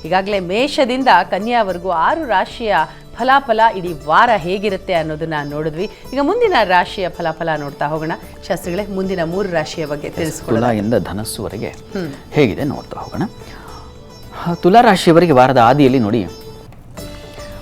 ಈಗಾಗಲೇ ಮೇಷದಿಂದ ಕನ್ಯಾವರೆಗೂ 6 ರಾಶಿಯ ಫಲಾಫಲ ಇಡೀ ವಾರ ಹೇಗಿರುತ್ತೆ ಅನ್ನೋದನ್ನ ನೋಡಿದ್ವಿ. ಈಗ ಮುಂದಿನ ರಾಶಿಯ ಫಲಾಫಲ ನೋಡ್ತಾ ಹೋಗೋಣ. ಶಾಸ್ತ್ರಿಗಳೇ, ಮುಂದಿನ 3 ರಾಶಿಯ ಬಗ್ಗೆ ತಿಳಿಸ್ಕೊಳ್ಳೋಣ. ತುಲಾದಿಂದ ಧನಸ್ಸುವರೆಗೆ ಹೇಗಿದೆ ನೋಡ್ತಾ ಹೋಗೋಣ. ತುಲಾ ರಾಶಿಯವರಿಗೆ ವಾರದ ಆದಿಯಲ್ಲಿ ನೋಡಿ,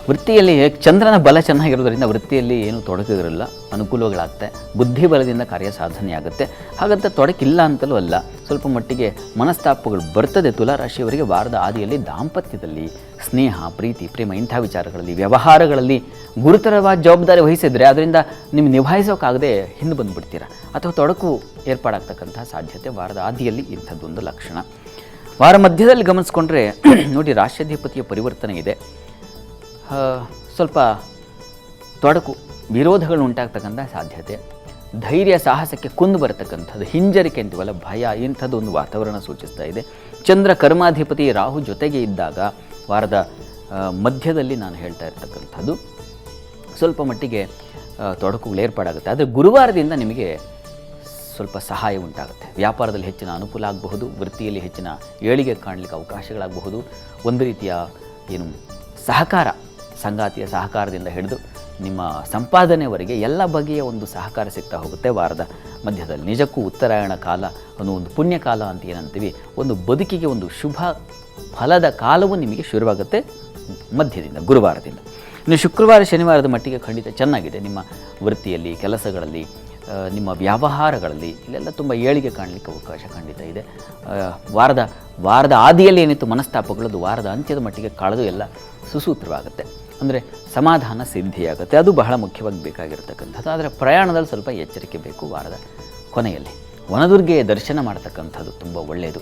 ವೃತ್ತಿಯಲ್ಲಿ ಚಂದ್ರನ ಬಲ ಚೆನ್ನಾಗಿರೋದ್ರಿಂದ ವೃತ್ತಿಯಲ್ಲಿ ಏನು ತೊಡಕಿರಲ್ಲ, ಅನುಕೂಲಗಳಾಗುತ್ತೆ, ಬುದ್ಧಿ ಬಲದಿಂದ ಕಾರ್ಯ ಸಾಧನೆ ಆಗುತ್ತೆ. ಹಾಗಂತ ತೊಡಕಿಲ್ಲ ಅಂತಲೂ ಅಲ್ಲ, ಸ್ವಲ್ಪ ಮಟ್ಟಿಗೆ ಮನಸ್ತಾಪಗಳು ಬರ್ತದೆ. ತುಲಾ ರಾಶಿಯವರಿಗೆ ವಾರದ ಆದಿಯಲ್ಲಿ ದಾಂಪತ್ಯದಲ್ಲಿ ಸ್ನೇಹ, ಪ್ರೀತಿ, ಪ್ರೇಮ ಇಂಥ ವಿಚಾರಗಳಲ್ಲಿ, ವ್ಯವಹಾರಗಳಲ್ಲಿ ಗುರುತರವಾದ ಜವಾಬ್ದಾರಿ ವಹಿಸಿದರೆ ಅದರಿಂದ ನೀವು ನಿಭಾಯಿಸೋಕ್ಕಾಗದೆ ಹಿಂದೆ ಬಂದುಬಿಡ್ತೀರ ಅಥವಾ ತೊಡಕು ಏರ್ಪಾಡಾಗ್ತಕ್ಕಂಥ ಸಾಧ್ಯತೆ ವಾರದ ಆದಿಯಲ್ಲಿ ಇಂಥದ್ದೊಂದು ಲಕ್ಷಣ. ವಾರ ಮಧ್ಯದಲ್ಲಿ ಗಮನಿಸ್ಕೊಂಡ್ರೆ ನೋಡಿ, ರಾಷ್ಟ್ರಾಧಿಪತಿಯ ಪರಿವರ್ತನೆ ಇದೆ. ಸ್ವಲ್ಪ ತೊಡಕು, ವಿರೋಧಗಳು ಉಂಟಾಗ್ತಕ್ಕಂಥ ಸಾಧ್ಯತೆ, ಧೈರ್ಯ ಸಾಹಸಕ್ಕೆ ಕುಂದು ಬರತಕ್ಕಂಥದ್ದು, ಹಿಂಜರಿಕೆ ಅಂತೀವಲ್ಲ, ಭಯ, ಇಂಥದ್ದು ಒಂದು ವಾತಾವರಣ ಸೂಚಿಸ್ತಾ ಇದೆ. ಚಂದ್ರ ಕರ್ಮಾಧಿಪತಿ ರಾಹು ಜೊತೆಗೆ ಇದ್ದಾಗ ವಾರದ ಮಧ್ಯದಲ್ಲಿ ನಾನು ಹೇಳ್ತಾ ಇರ್ತಕ್ಕಂಥದ್ದು ಸ್ವಲ್ಪ ಮಟ್ಟಿಗೆ ತೊಡಕುಗಳು ಏರ್ಪಾಡಾಗುತ್ತೆ. ಆದರೆ ಗುರುವಾರದಿಂದ ನಿಮಗೆ ಸ್ವಲ್ಪ ಸಹಾಯ ಉಂಟಾಗುತ್ತೆ. ವ್ಯಾಪಾರದಲ್ಲಿ ಹೆಚ್ಚಿನ ಅನುಕೂಲ ಆಗಬಹುದು, ವೃತ್ತಿಯಲ್ಲಿ ಹೆಚ್ಚಿನ ಏಳಿಗೆ ಕಾಣಲಿಕ್ಕೆ ಅವಕಾಶಗಳಾಗಬಹುದು. ಒಂದು ರೀತಿಯ ಏನು ಸಹಕಾರ, ಸಂಗಾತಿಯ ಸಹಕಾರದಿಂದ ಹಿಡಿದು ನಿಮ್ಮ ಸಂಪಾದನೆವರೆಗೆ ಎಲ್ಲ ಬಗೆಯ ಒಂದು ಸಹಕಾರ ಸಿಗ್ತಾ ಹೋಗುತ್ತೆ ವಾರದ ಮಧ್ಯದಲ್ಲಿ. ನಿಜಕ್ಕೂ ಉತ್ತರಾಯಣ ಕಾಲ ಒಂದು ಪುಣ್ಯ ಕಾಲ ಅಂತ ಏನಂತೀವಿ, ಒಂದು ಬದುಕಿಗೆ ಒಂದು ಶುಭ ಫಲದ ಕಾಲವು ನಿಮಗೆ ಶುರುವಾಗುತ್ತೆ ಮಧ್ಯದಿಂದ, ಗುರುವಾರದಿಂದ. ಇನ್ನು ಶುಕ್ರವಾರ ಶನಿವಾರದ ಮಟ್ಟಿಗೆ ಖಂಡಿತ ಚೆನ್ನಾಗಿದೆ. ನಿಮ್ಮ ವೃತ್ತಿಯಲ್ಲಿ, ಕೆಲಸಗಳಲ್ಲಿ, ನಿಮ್ಮ ವ್ಯವಹಾರಗಳಲ್ಲಿ ಇಲ್ಲೆಲ್ಲ ತುಂಬ ಏಳಿಗೆ ಕಾಣಲಿಕ್ಕೆ ಅವಕಾಶ ಖಂಡಿತ ಇದೆ. ವಾರದ ಆದಿಯಲ್ಲಿ ಏನಿತ್ತು ಮನಸ್ತಾಪಗಳು, ಅದು ವಾರದ ಅಂತ್ಯದ ಮಟ್ಟಿಗೆ ಕಳೆದು ಎಲ್ಲ ಸುಸೂತ್ರವಾಗುತ್ತೆ. ಅಂದರೆ ಸಮಾಧಾನ ಸಿದ್ಧಿಯಾಗುತ್ತೆ, ಅದು ಬಹಳ ಮುಖ್ಯವಾಗಿ ಬೇಕಾಗಿರ್ತಕ್ಕಂಥದ್ದು. ಆದರೆ ಪ್ರಯಾಣದಲ್ಲಿ ಸ್ವಲ್ಪ ಎಚ್ಚರಿಕೆ ಬೇಕು ವಾರದ ಕೊನೆಯಲ್ಲಿ. ವನದುರ್ಗೆಯ ದರ್ಶನ ಮಾಡ್ತಕ್ಕಂಥದ್ದು ತುಂಬ ಒಳ್ಳೆಯದು.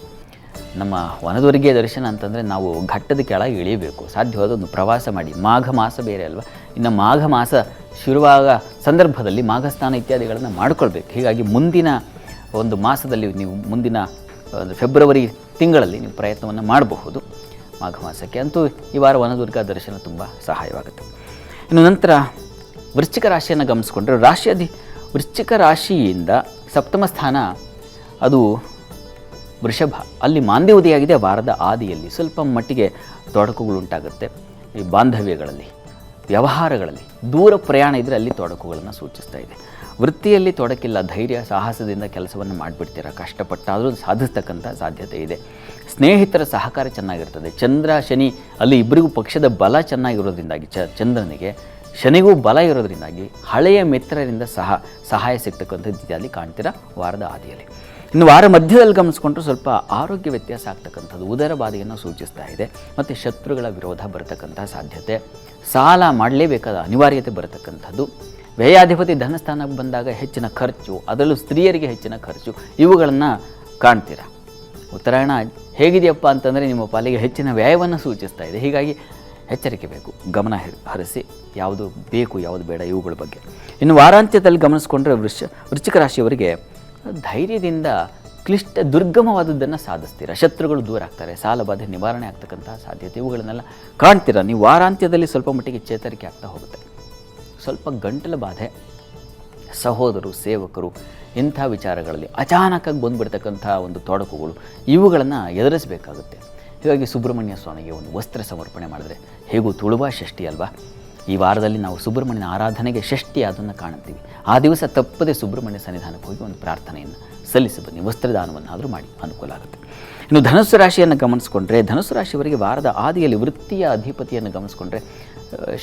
ನಮ್ಮ ವನದುರ್ಗೆಯ ದರ್ಶನ ಅಂತಂದರೆ ನಾವು ಘಟ್ಟದ ಕೆಳಗೆ ಇಳಿಯಬೇಕು, ಸಾಧ್ಯವಾದ ಒಂದು ಪ್ರವಾಸ ಮಾಡಿ. ಮಾಘ ಮಾಸ ಬೇರೆ ಅಲ್ವಾ, ಇನ್ನು ಮಾಘ ಮಾಸ ಶುರುವಾಗ ಸಂದರ್ಭದಲ್ಲಿ ಮಾಘಸ್ನಾನ ಇತ್ಯಾದಿಗಳನ್ನು ಮಾಡ್ಕೊಳ್ಬೇಕು. ಹೀಗಾಗಿ ಮುಂದಿನ ಒಂದು ಮಾಸದಲ್ಲಿ ನೀವು ಮುಂದಿನ ಫೆಬ್ರವರಿ ತಿಂಗಳಲ್ಲಿ ನೀವು ಪ್ರಯತ್ನವನ್ನು ಮಾಡಬಹುದು ಮಾಘ ಮಾಸಕ್ಕೆ. ಅಂತೂ ಈ ವಾರ ವನದುರ್ಗಾ ದರ್ಶನ ತುಂಬ ಸಹಾಯವಾಗುತ್ತೆ. ಇನ್ನು ನಂತರ ವೃಶ್ಚಿಕ ರಾಶಿಯನ್ನು ಗಮನಿಸ್ಕೊಂಡ್ರೆ, ವೃಶ್ಚಿಕ ರಾಶಿಯಿಂದ ಸಪ್ತಮ ಸ್ಥಾನ ಅದು ವೃಷಭ, ಅಲ್ಲಿ ಮಾಂದ್ಯ ಉದಯಾಗಿದೆ. ವಾರದ ಆದಿಯಲ್ಲಿ ಸ್ವಲ್ಪ ಮಟ್ಟಿಗೆ ತೊಡಕುಗಳುಂಟಾಗುತ್ತೆ. ಈ ಬಾಂಧವ್ಯಗಳಲ್ಲಿ, ವ್ಯವಹಾರಗಳಲ್ಲಿ, ದೂರ ಪ್ರಯಾಣ ಇದ್ದರೆ ಅಲ್ಲಿ ತೊಡಕುಗಳನ್ನು ಸೂಚಿಸ್ತಾ ಇದೆ. ವೃತ್ತಿಯಲ್ಲಿ ತೊಡಕಿಲ್ಲ, ಧೈರ್ಯ ಸಾಹಸದಿಂದ ಕೆಲಸವನ್ನು ಮಾಡಿಬಿಡ್ತೀರ, ಕಷ್ಟಪಟ್ಟಾದರೂ ಸಾಧಿಸ್ತಕ್ಕಂಥ ಸಾಧ್ಯತೆ ಇದೆ. ಸ್ನೇಹಿತರ ಸಹಕಾರ ಚೆನ್ನಾಗಿರ್ತದೆ. ಚಂದ್ರ ಶನಿ ಅಲ್ಲಿ ಇಬ್ಬರಿಗೂ ಪಕ್ಷದ ಬಲ ಚೆನ್ನಾಗಿರೋದ್ರಿಂದಾಗಿ, ಚಂದ್ರನಿಗೆ ಶನಿಗೂ ಬಲ ಇರೋದ್ರಿಂದಾಗಿ ಹಳೆಯ ಮಿತ್ರರಿಂದ ಸಹಾಯ ಸಿಗ್ತಕ್ಕಂಥ ರೀತಿಯಲ್ಲಿ ಕಾಣ್ತೀರಾ ವಾರದ ಆದಿಯಲ್ಲಿ. ಇನ್ನು ವಾರ ಮಧ್ಯದಲ್ಲಿ ಗಮನಿಸ್ಕೊಂಡ್ರೆ ಸ್ವಲ್ಪ ಆರೋಗ್ಯ ವ್ಯತ್ಯಾಸ ಆಗ್ತಕ್ಕಂಥದ್ದು, ಉದರ ಬಾಧೆಯನ್ನು ಸೂಚಿಸ್ತಾ ಇದೆ. ಮತ್ತು ಶತ್ರುಗಳ ವಿರೋಧ ಬರತಕ್ಕಂಥ ಸಾಧ್ಯತೆ, ಸಾಲ ಮಾಡಲೇಬೇಕಾದ ಅನಿವಾರ್ಯತೆ ಬರತಕ್ಕಂಥದ್ದು. ವ್ಯಯಾಧಿಪತಿ ಧನಸ್ಥಾನಕ್ಕೆ ಬಂದಾಗ ಹೆಚ್ಚಿನ ಖರ್ಚು, ಅದರಲ್ಲೂ ಸ್ತ್ರೀಯರಿಗೆ ಹೆಚ್ಚಿನ ಖರ್ಚು, ಇವುಗಳನ್ನು ಕಾಣ್ತೀರಾ. ಉತ್ತರಾಯಣ ಹೇಗಿದೆಯಪ್ಪ ಅಂತಂದರೆ ನಿಮ್ಮ ಪಾಲಿಗೆ ಹೆಚ್ಚಿನ ವ್ಯಯವನ್ನು ಸೂಚಿಸ್ತಾ ಇದೆ. ಹೀಗಾಗಿ ಎಚ್ಚರಿಕೆ ಬೇಕು, ಗಮನ ಹರಿಸಿ ಯಾವುದು ಬೇಕು ಯಾವುದು ಬೇಡ ಇವುಗಳ ಬಗ್ಗೆ. ಇನ್ನು ವಾರಾಂತ್ಯದಲ್ಲಿ ಗಮನಿಸ್ಕೊಂಡ್ರೆ ವೃಶ್ಚಿಕ ರಾಶಿಯವರಿಗೆ ಧೈರ್ಯದಿಂದ ದುರ್ಗಮವಾದದ್ದನ್ನು ಸಾಧಿಸ್ತೀರಾ, ಶತ್ರುಗಳು ದೂರ ಆಗ್ತಾರೆ, ಸಾಲ ಬಾಧೆ ನಿವಾರಣೆ ಆಗ್ತಕ್ಕಂಥ ಸಾಧ್ಯತೆ ಇವುಗಳನ್ನೆಲ್ಲ ಕಾಣ್ತೀರಾ. ನೀವು ವಾರಾಂತ್ಯದಲ್ಲಿ ಸ್ವಲ್ಪ ಮಟ್ಟಿಗೆ ಚೇತರಿಕೆ ಆಗ್ತಾ ಹೋಗುತ್ತೆ. ಸ್ವಲ್ಪ ಗಂಟಲ ಬಾಧೆ, ಸಹೋದರರು, ಸೇವಕರು ಇಂಥ ವಿಚಾರಗಳಲ್ಲಿ ಅಚಾನಕ್ಕಾಗಿ ಬಂದುಬಿಡ್ತಕ್ಕಂಥ ಒಂದು ತೊಡಕುಗಳು ಇವುಗಳನ್ನು ಎದುರಿಸಬೇಕಾಗುತ್ತೆ. ಹೀಗಾಗಿ ಸುಬ್ರಹ್ಮಣ್ಯ ಸ್ವಾಮಿಗೆ ಒಂದು ವಸ್ತ್ರ ಸಮರ್ಪಣೆ ಮಾಡಿದ್ರೆ, ಹೇಗೂ ತುಳುವ ಷಷ್ಠಿ ಅಲ್ವಾ, ಈ ವಾರದಲ್ಲಿ ನಾವು ಸುಬ್ರಹ್ಮಣ್ಯನ ಆರಾಧನೆಗೆ ಷಷ್ಠಿ ಅದನ್ನು ಕಾಣುತ್ತೀವಿ. ಆ ದಿವಸ ತಪ್ಪದೆ ಸುಬ್ರಹ್ಮಣ್ಯ ಸನ್ನಿಧಾನಕ್ಕೆ ಹೋಗಿ ಒಂದು ಪ್ರಾರ್ಥನೆಯನ್ನು ಸಲ್ಲಿಸಿ ಬನ್ನಿ, ವಸ್ತ್ರದಾನವನ್ನಾದರೂ ಮಾಡಿ, ಅನುಕೂಲ ಆಗುತ್ತೆ. ಇನ್ನು ಧನುಸ್ಸು ರಾಶಿಯನ್ನು ಗಮನಿಸ್ಕೊಂಡ್ರೆ, ಧನುಸ್ಸು ರಾಶಿಯವರಿಗೆ ವಾರದ ಆದಿಯಲ್ಲಿ ವೃತ್ತಿಯ ಅಧಿಪತಿಯನ್ನು ಗಮನಿಸ್ಕೊಂಡ್ರೆ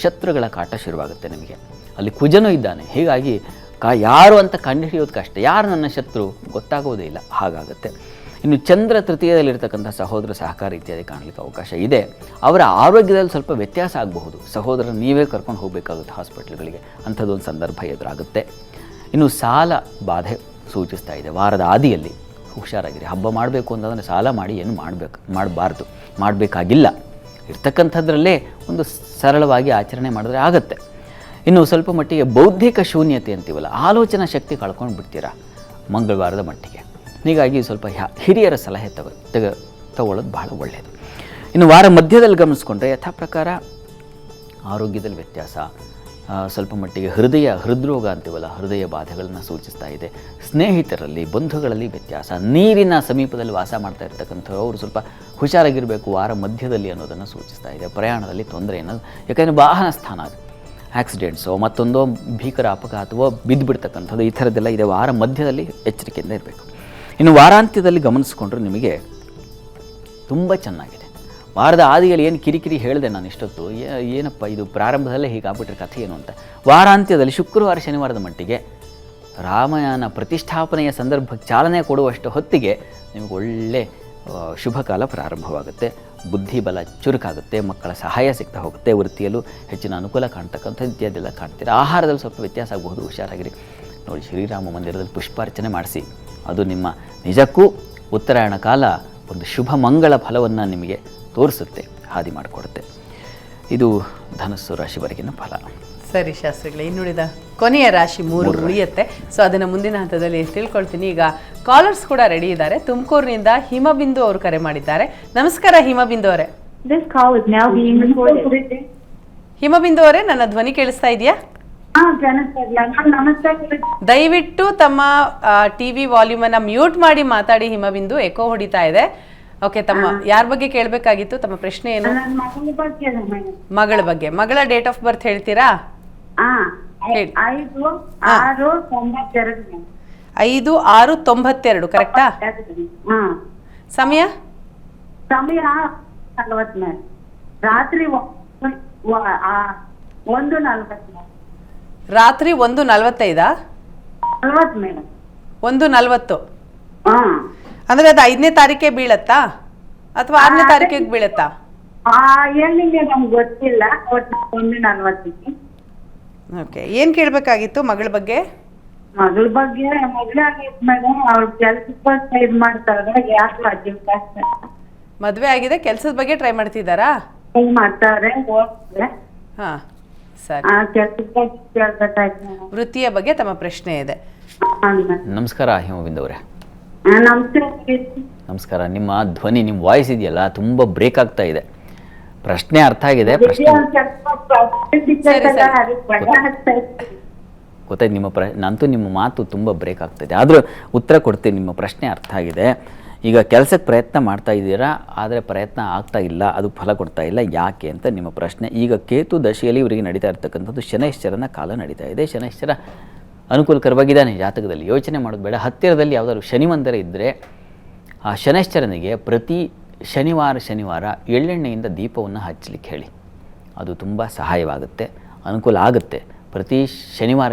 ಶತ್ರುಗಳ ಕಾಟ ಶುರುವಾಗುತ್ತೆ ನಿಮಗೆ. ಅಲ್ಲಿ ಕುಜನೂ ಇದ್ದಾನೆ, ಹೀಗಾಗಿ ಯಾರು ಅಂತ ಕಂಡುಹಿಡಿಯೋದು ಕಷ್ಟ, ಯಾರು ನನ್ನ ಶತ್ರು ಗೊತ್ತಾಗೋದೇ ಇಲ್ಲ, ಹಾಗಾಗುತ್ತೆ. ಇನ್ನು ಚಂದ್ರ ತೃತೀಯದಲ್ಲಿರ್ತಕ್ಕಂಥ ಸಹೋದರ ಸಹಕಾರ ಇತ್ಯಾದಿ ಕಾಣಲಿಕ್ಕೆ ಅವಕಾಶ ಇದೆ. ಅವರ ಆರೋಗ್ಯದಲ್ಲಿ ಸ್ವಲ್ಪ ವ್ಯತ್ಯಾಸ ಆಗಬಹುದು, ಸಹೋದರ ನೀವೇ ಕರ್ಕೊಂಡು ಹೋಗಬೇಕಾಗುತ್ತೆ ಹಾಸ್ಪಿಟ್ಲ್ಗಳಿಗೆ, ಅಂಥದ್ದೊಂದು ಸಂದರ್ಭ ಎದುರಾಗುತ್ತೆ. ಇನ್ನು ಸಾಲ ಬಾಧೆ ಸೂಚಿಸ್ತಾ ಇದೆ ವಾರದ ಆದಿಯಲ್ಲಿ, ಹುಷಾರಾಗಿರಿ. ಹಬ್ಬ ಮಾಡಬೇಕು ಅಂತಂದರೆ ಸಾಲ ಮಾಡಿ ಏನು ಮಾಡಬೇಕಾಗಿಲ್ಲ, ಇರ್ತಕ್ಕಂಥದ್ರಲ್ಲೇ ಒಂದು ಸರಳವಾಗಿ ಆಚರಣೆ ಮಾಡಿದ್ರೆ ಆಗುತ್ತೆ. ಇನ್ನು ಸ್ವಲ್ಪ ಮಟ್ಟಿಗೆ ಬೌದ್ಧಿಕ ಶೂನ್ಯತೆ ಅಂತೀವಲ್ಲ, ಆಲೋಚನಾ ಶಕ್ತಿ ಕಳ್ಕೊಂಡು ಬಿಡ್ತೀರಾ ಮಂಗಳವಾರದ ಮಟ್ಟಿಗೆ. ಹೀಗಾಗಿ ಸ್ವಲ್ಪ ಹಿರಿಯರ ಸಲಹೆ ತಗೊಳ್ಳೋದು ಬಹಳ ಒಳ್ಳೆಯದು. ಇನ್ನು ವಾರ ಮಧ್ಯದಲ್ಲಿ ಗಮನಿಸ್ಕೊಂಡ್ರೆ ಯಥಾ ಪ್ರಕಾರ ಆರೋಗ್ಯದಲ್ಲಿ ವ್ಯತ್ಯಾಸ, ಸ್ವಲ್ಪ ಮಟ್ಟಿಗೆ ಹೃದ್ರೋಗ ಅಂತೀವಲ್ಲ, ಹೃದಯ ಬಾಧೆಗಳನ್ನು ಸೂಚಿಸ್ತಾ ಇದೆ. ಸ್ನೇಹಿತರಲ್ಲಿ, ಬಂಧುಗಳಲ್ಲಿ ವ್ಯತ್ಯಾಸ, ನೀರಿನ ಸಮೀಪದಲ್ಲಿ ವಾಸ ಮಾಡ್ತಾ ಇರ್ತಕ್ಕಂಥವ್ರು ಅವರು ಸ್ವಲ್ಪ ಹುಷಾರಾಗಿರಬೇಕು ವಾರ ಮಧ್ಯದಲ್ಲಿ ಅನ್ನೋದನ್ನು ಸೂಚಿಸ್ತಾ ಇದೆ. ಪ್ರಯಾಣದಲ್ಲಿ ತೊಂದರೆ ಅನ್ನೋದು, ಯಾಕಂದರೆ ವಾಹನ ಸ್ಥಾನ ಅದು, ಆಕ್ಸಿಡೆಂಟ್ಸೋ ಮತ್ತೊಂದೋ ಭೀಕರ ಅಪಘಾತವೋ ಬಿದ್ದುಬಿಡ್ತಕ್ಕಂಥದ್ದು ಈ ಥರದ್ದೆಲ್ಲ ಇದೆ. ವಾರ ಮಧ್ಯದಲ್ಲಿ ಎಚ್ಚರಿಕೆಯಿಂದ ಇರಬೇಕು. ಇನ್ನು ವಾರಾಂತ್ಯದಲ್ಲಿ ಗಮನಿಸ್ಕೊಂಡ್ರೆ ನಿಮಗೆ ತುಂಬ ಚೆನ್ನಾಗಿದೆ. ವಾರದ ಆದಿಯಲ್ಲಿ ಏನು ಕಿರಿಕಿರಿ ಹೇಳಿದೆ ನಾನು ಇಷ್ಟೊತ್ತು, ಏನಪ್ಪ ಇದು ಪ್ರಾರಂಭದಲ್ಲೇ ಹೀಗಾಗ್ಬಿಟ್ರೆ ಕಥೆ ಏನು ಅಂತ. ವಾರಾಂತ್ಯದಲ್ಲಿ ಶುಕ್ರವಾರ ಶನಿವಾರದ ಮಟ್ಟಿಗೆ ರಾಮಾಯಣ ಪ್ರತಿಷ್ಠಾಪನೆಯ ಸಂದರ್ಭಕ್ಕೆ ಚಾಲನೆ ಕೊಡುವಷ್ಟು ಹೊತ್ತಿಗೆ ನಿಮಗೆ ಒಳ್ಳೆ ಶುಭ ಕಾಲ ಪ್ರಾರಂಭವಾಗುತ್ತೆ. ಬುದ್ಧಿಬಲ ಚುರುಕಾಗುತ್ತೆ, ಮಕ್ಕಳ ಸಹಾಯ ಸಿಗ್ತಾ ಹೋಗುತ್ತೆ, ವೃತ್ತಿಯಲ್ಲೂ ಹೆಚ್ಚಿನ ಅನುಕೂಲ ಕಾಣ್ತಕ್ಕಂಥದ್ದು ಇತ್ಯಾದೆಲ್ಲ ಕಾಣ್ತೀರ. ಆಹಾರದಲ್ಲಿ ಸ್ವಲ್ಪ ವ್ಯತ್ಯಾಸ ಆಗಬಹುದು, ಹುಷಾರಾಗಿರಿ. ನೋಡಿ, ಶ್ರೀರಾಮ ಮಂದಿರದಲ್ಲಿ ಪುಷ್ಪಾರ್ಚನೆ ಮಾಡಿಸಿ, ಅದು ನಿಮ್ಮ ನಿಜಕ್ಕೂ ಉತ್ತರಾಯಣ ಕಾಲ ಒಂದು ಶುಭ ಮಂಗಳ ಫಲವನ್ನು ನಿಮಗೆ ತೋರಿಸುತ್ತೆ, ಹಾದಿ ಮಾಡಿಕೊಡುತ್ತೆ. ಇದು ಧನಸ್ಸು ರಾಶಿವರೆಗಿನ ಫಲ. ಸರಿ ಶಾಸ್ತ್ರಿಗಳೇ, ಇನ್ನುಳಿದ ಕೊನೆಯ ರಾಶಿ 3 ಉಳಿಯುತ್ತೆ. ಸೊ ಅದನ್ನು ಮುಂದಿನ ಹಂತದಲ್ಲಿ ತಿಳ್ಕೊಳ್ತೀನಿ. ಈಗ ಕಾಲರ್ಸ್ ಕೂಡ ರೆಡಿ ಇದ್ದಾರೆ. ತುಮಕೂರಿನಿಂದ ಹಿಮಬಿಂದು ಅವರು ಕರೆ ಮಾಡಿದ್ದಾರೆ. ನಮಸ್ಕಾರ ಹಿಮಬಿಂದು ಅವರೇ. ಹಿಮಬಿಂದು ಅವರೇ, ನನ್ನ ಧ್ವನಿ ಕೇಳಿಸ್ತಾ ಇದೆಯಾ? ದಯವಿಟ್ಟು ತಮ್ಮ ಟಿವಿ ವಾಲ್ಯೂಮ್ ಅನ್ನ ಮ್ಯೂಟ್ ಮಾಡಿ ಮಾತಾಡಿ ಹಿಮಬಿಂದು, ಎಕೋ ಹೊಡಿತಾ ಇದೆ. ಓಕೆ, ತಮ್ಮ ಯಾರ ಬಗ್ಗೆ ಕೇಳಬೇಕಾಗಿತ್ತು? ತಮ್ಮ ಪ್ರಶ್ನೆ ಏನು? ಮಗಳ ಬಗ್ಗೆ. ಮಗಳ ಡೇಟ್ ಆಫ್ ಬರ್ತ್ ಹೇಳ್ತೀರಾ? 5/6/92 ಕರೆಕ್ಟಾ? ಸಮಯ ರಾತ್ರಿ 1:45. 1:40 ಅಂದ್ರೆ ಅದು 5ನೇ ತಾರೀಕೆ ಬೀಳತ್ತಾ ಅಥವಾ 6ನೇ ತಾರೀಕಿಗೆ ಬೀಳತ್ತಾ? ಗೊತ್ತಿಲ್ಲ. 1:40. ಓಕೆ, ಏನ್ ಕೇಳ್ಬೇಕಾಗಿತ್ತು ಮಗಳ ಬಗ್ಗೆ? ಮಗಳ ಬಗ್ಗೆ ಮಗಳಾಗೈತೆ ಮೇಡಮ್, ಅವ್ರ ಕೆಲ್ಸಕ್ಕೆ ಇದ್ ಮಾಡ್ತಾರೆ. ಯಾಕೆ ಮದ್ವೆ ಆಗಿದೆ, ಕೆಲ್ಸದ ಬಗ್ಗೆ ಟ್ರೈ ಮಾಡ್ತಿದ್ದಾರಾ? ಮಾಡ್ತಾರೆ. ಹಾ, ಸರಿ. ವೃತ್ತಿಯ ಬಗ್ಗೆ ತಮ್ಮ ಪ್ರಶ್ನೆ ಇದೆ. ನಮಸ್ಕಾರ ಹಿಮಬಿಂದು ಅವರೇ. ನಮಸ್ಕಾರ. ನಿಮ್ಮ ಧ್ವನಿ, ನಿಮ್ಮ ವಾಯ್ಸ್ ಇದೆಯಲ್ಲ, ತುಂಬ ಬ್ರೇಕ್ ಆಗ್ತಾ ಇದೆ. ಪ್ರಶ್ನೆ ಅರ್ಥ ಆಗಿದೆ. ಗೊತ್ತಾಯ್ತು ನಿಮ್ಮ ನಂತೂ ನಿಮ್ಮ ಮಾತು ತುಂಬ ಬ್ರೇಕ್ ಆಗ್ತಾಯಿದೆ, ಆದರೂ ಉತ್ತರ ಕೊಡ್ತೀನಿ. ನಿಮ್ಮ ಪ್ರಶ್ನೆ ಅರ್ಥ ಆಗಿದೆ. ಈಗ ಕೆಲಸಕ್ಕೆ ಪ್ರಯತ್ನ ಮಾಡ್ತಾ ಇದ್ದೀರಾ, ಆದರೆ ಪ್ರಯತ್ನ ಆಗ್ತಾ ಇಲ್ಲ, ಅದು ಫಲ ಕೊಡ್ತಾ ಇಲ್ಲ, ಯಾಕೆ ಅಂತ ನಿಮ್ಮ ಪ್ರಶ್ನೆ. ಈಗ ಕೇತು ದಶೆಯಲ್ಲಿ ಇವರಿಗೆ ನಡೀತಾ ಇರ್ತಕ್ಕಂಥದ್ದು ಶನೈಶ್ಚರನ ಕಾಲ ನಡೀತಾ ಇದೆ. ಶನೈಶ್ಚರ ಅನುಕೂಲಕರವಾಗಿದ್ದಾನೆ ಜಾತಕದಲ್ಲಿ, ಯೋಚನೆ ಮಾಡೋದು ಬೇಡ. ಹತ್ತಿರದಲ್ಲಿ ಯಾವುದಾದ್ರು ಶನಿ ಮಂದಿರ ಇದ್ದರೆ ಆ ಶನೈಶ್ಚರನಿಗೆ ಪ್ರತಿ ಶನಿವಾರ ಎಳ್ಳೆಣ್ಣೆಯಿಂದ ದೀಪವನ್ನು ಹಚ್ಚಲಿಕ್ಕೆ ಹೇಳಿ. ಅದು ತುಂಬ ಸಹಾಯವಾಗುತ್ತೆ, ಅನುಕೂಲ ಆಗುತ್ತೆ. ಪ್ರತಿ ಶನಿವಾರ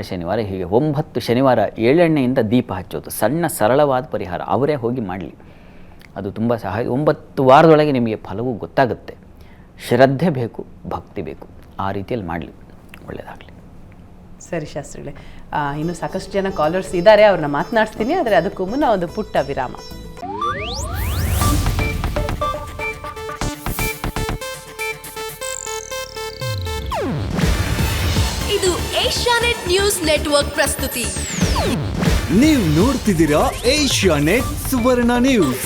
ಹೀಗೆ 9 ಶನಿವಾರ ಎಳ್ಳೆಣ್ಣೆಯಿಂದ ದೀಪ ಹಚ್ಚೋದು ಸಣ್ಣ ಸರಳವಾದ ಪರಿಹಾರ. ಅವರೇ ಹೋಗಿ ಮಾಡಲಿ, ಅದು ತುಂಬ ಸಹಾಯ. 9 ವಾರದೊಳಗೆ ನಿಮಗೆ ಫಲವೂ ಗೊತ್ತಾಗುತ್ತೆ. ಶ್ರದ್ಧೆ ಬೇಕು, ಭಕ್ತಿ ಬೇಕು, ಆ ರೀತಿಯಲ್ಲಿ ಮಾಡಲಿ, ಒಳ್ಳೆಯದಾಗಲಿ. ಸರಿ ಶಾಸ್ತ್ರಿಗಳೇ, ಇನ್ನು ಸಾಕಷ್ಟು ಜನ ಕಾಲರ್ಸ್ ಇದ್ದಾರೆ, ಅವ್ರನ್ನ ಮಾತನಾಡಿಸ್ತೀನಿ. ಆದರೆ ಅದಕ್ಕೂ ಮುನ್ನ ಒಂದು ಪುಟ್ಟ ವಿರಾಮ. ಇದು ಏಷ್ಯಾನೆಟ್ ನ್ಯೂಸ್ ನೆಟ್ವರ್ಕ್ ಪ್ರಸ್ತುತಿ. ನೀವು ನೋಡ್ತಿದ್ದೀರಾ ಏಷ್ಯಾನೆಟ್ ಸುವರ್ಣ ನ್ಯೂಸ್.